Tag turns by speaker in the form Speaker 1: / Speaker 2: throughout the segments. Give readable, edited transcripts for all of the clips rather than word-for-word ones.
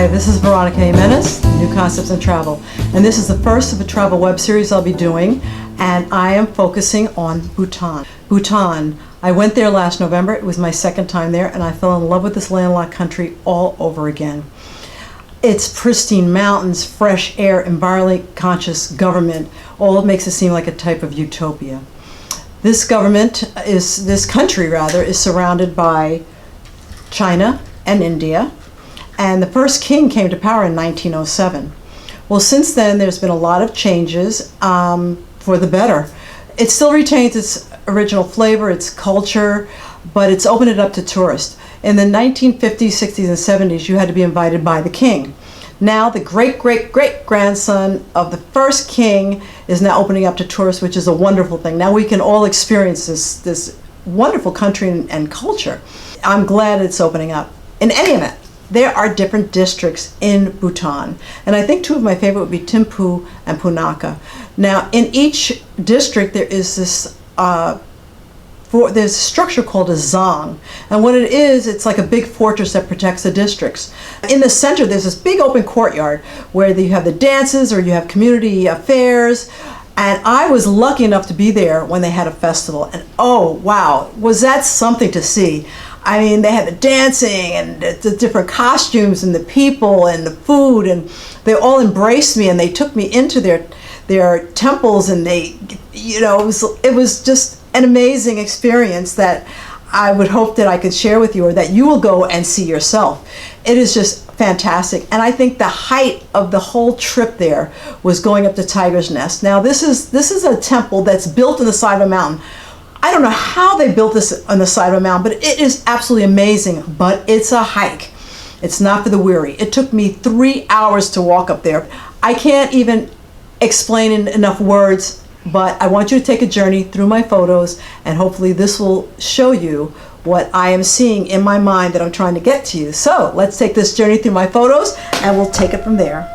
Speaker 1: Hi, this is Veronica Jimenez, New Concepts in Travel, and this is the first of a travel web series I'll be doing, and I am focusing on Bhutan. Bhutan, I went there last November. It was my second time there, and I fell in love with this landlocked country all over again. It's pristine mountains, fresh air, environmentally conscious government, all makes it seem like a type of utopia. This country is surrounded by China and India, and the first king came to power in 1907. Well, since then there's been a lot of changes for the better. It still retains its original flavor, its culture, but it's opened it up to tourists. In the 1950s, 60s, and 70s, you had to be invited by the king. Now the great-great-great-grandson of the first king is now opening up to tourists, which is a wonderful thing. Now we can all experience this wonderful country and culture. I'm glad it's opening up. In any event, there are different districts in Bhutan, and I think two of my favorite would be Thimphu and Punakha. Now, in each district, there is this there's a structure called a zong, and what it is, it's like a big fortress that protects the districts. In the center, there's this big open courtyard where you have the dances or you have community affairs. And I was lucky enough to be there when they had a festival, and oh wow, was that something to see. I mean, they had the dancing and the different costumes and the people and the food, and they all embraced me and they took me into their temples, and it was just an amazing experience that I would hope that I could share with you, or that you will go and see yourself. It is just fantastic, and I think the height of the whole trip there was going up to Tiger's Nest. Now this is a temple that's built on the side of a mountain. I don't know how they built this on the side of a mountain, but it is absolutely amazing. But it's a hike. It's not for the weary. It took me 3 hours to walk up there. I can't even explain in enough words, but I want you to take a journey through my photos, and hopefully this will show you what I am seeing in my mind that I'm trying to get to you. So let's take this journey through my photos, and we'll take it from there.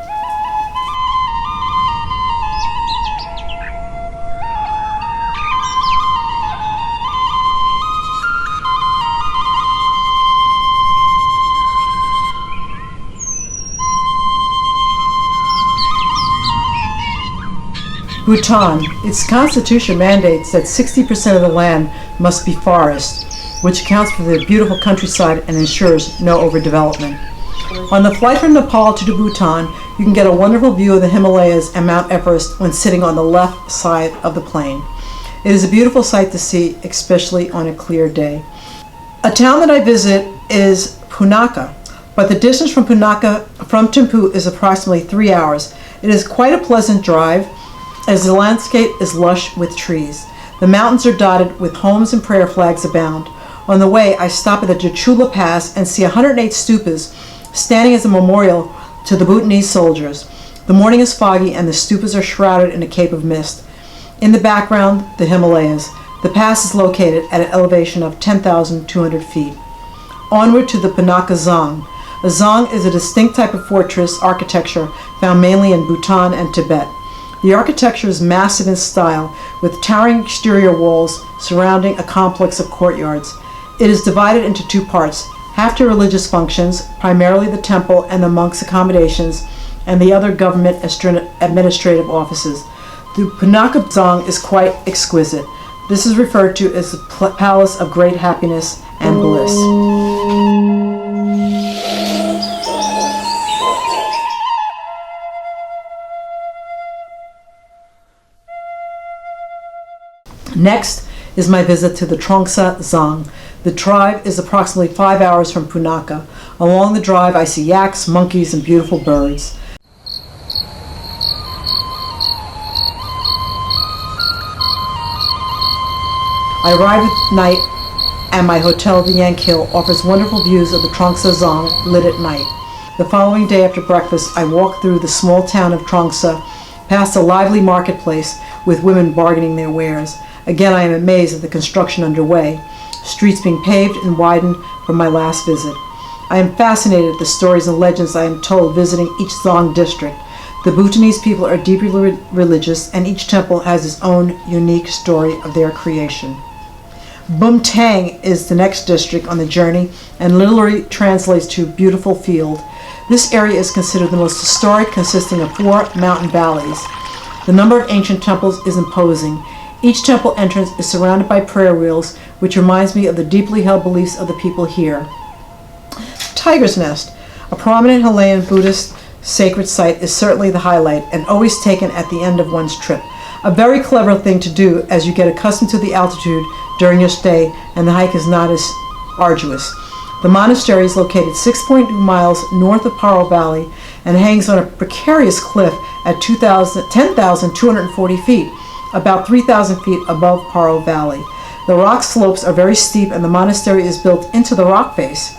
Speaker 1: Bhutan, its constitution mandates that 60% of the land must be forest, which accounts for the beautiful countryside and ensures no overdevelopment. On the flight from Nepal to Bhutan, you can get a wonderful view of the Himalayas and Mount Everest when sitting on the left side of the plane. It is a beautiful sight to see, especially on a clear day. A town that I visit is Punakha, but the distance from Punakha from Thimphu is approximately 3 hours. It is quite a pleasant drive, as the landscape is lush with trees. The mountains are dotted with homes and prayer flags abound. On the way, I stop at the Jachula Pass and see 108 stupas standing as a memorial to the Bhutanese soldiers. The morning is foggy and the stupas are shrouded in a cape of mist. In the background, the Himalayas. The pass is located at an elevation of 10,200 feet. Onward to the Punakha Zong. A zong is a distinct type of fortress architecture found mainly in Bhutan and Tibet. The architecture is massive in style, with towering exterior walls surrounding a complex of courtyards. It is divided into two parts, half to religious functions, primarily the temple and the monks' accommodations, and the other government administrative offices. The Punakha Zong is quite exquisite. This is referred to as the Palace of Great Happiness and Bliss. Next is my visit to the Trongsa Zong. The drive is approximately 5 hours from Punakha. Along the drive, I see yaks, monkeys, and beautiful birds. I arrive at night, and my hotel, the Yank Hill, offers wonderful views of the Trongsa Zong lit at night. The following day after breakfast, I walk through the small town of Trongsa, past a lively marketplace with women bargaining their wares. Again, I am amazed at the construction underway, streets being paved and widened from my last visit. I am fascinated at the stories and legends I am told visiting each Zong district. The Bhutanese people are deeply religious, and each temple has its own unique story of their creation. BHUTAN is the next district on the journey and literally translates to beautiful field. This area is considered the most historic, consisting of 4 mountain valleys. The number of ancient temples is imposing. Each temple entrance is surrounded by prayer wheels, which reminds me of the deeply held beliefs of the people here. Tiger's Nest, a prominent Himalayan Buddhist sacred site, is certainly the highlight and always taken at the end of one's trip. A very clever thing to do as you get accustomed to the altitude during your stay and the hike is not as arduous. The monastery is located 6.2 miles north of Paro Valley and hangs on a precarious cliff at 10,240 feet, about 3,000 feet above Paro Valley. The rock slopes are very steep and the monastery is built into the rock face.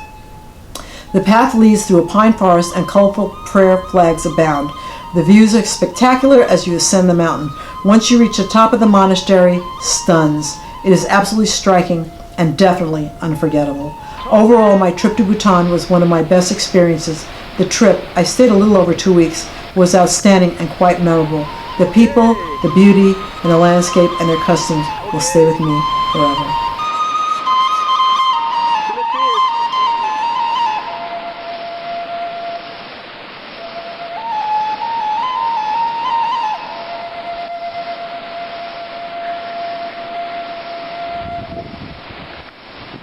Speaker 1: The path leads through a pine forest and colorful prayer flags abound. The views are spectacular as you ascend the mountain. Once you reach the top of the monastery, stuns. It is absolutely striking and definitely unforgettable. Overall, my trip to Bhutan was one of my best experiences. The trip, I stayed a little over 2 weeks, was outstanding and quite memorable. The people, the beauty, and the landscape and their customs will stay with me forever.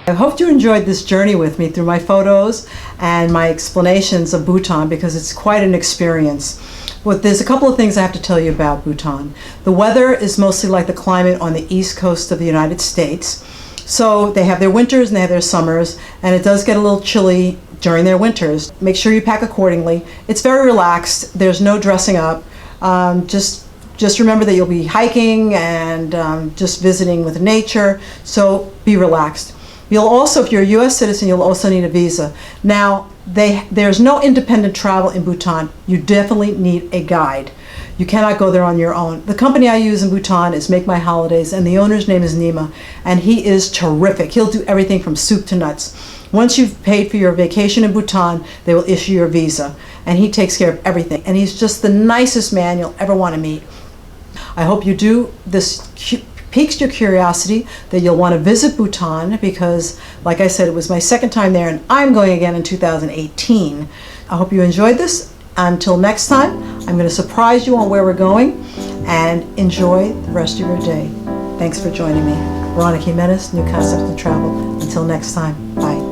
Speaker 1: I hope you enjoyed this journey with me through my photos and my explanations of Bhutan, because it's quite an experience. But there's a couple of things I have to tell you about Bhutan. The weather is mostly like the climate on the east coast of the United States. So they have their winters and they have their summers, and it does get a little chilly during their winters. Make sure you pack accordingly. It's very relaxed. There's no dressing up. Just remember that you'll be hiking and just visiting with nature, so be relaxed. You'll also, if you're a U.S. citizen, you'll also need a visa. Now, there's no independent travel in Bhutan. You definitely need a guide. You cannot go there on your own. The company I use in Bhutan is Make My Holidays, and the owner's name is Nima, and he is terrific. He'll do everything from soup to nuts. Once you've paid for your vacation in Bhutan, they will issue your visa, and he takes care of everything. And he's just the nicest man you'll ever want to meet. I hope you do. This piques your curiosity, that you'll want to visit Bhutan, because, like I said, it was my second time there and I'm going again in 2018. I hope you enjoyed this. Until next time, I'm going to surprise you on where we're going, and enjoy the rest of your day. Thanks for joining me. Veronica Jimenez, New Concepts in Travel. Until next time, bye.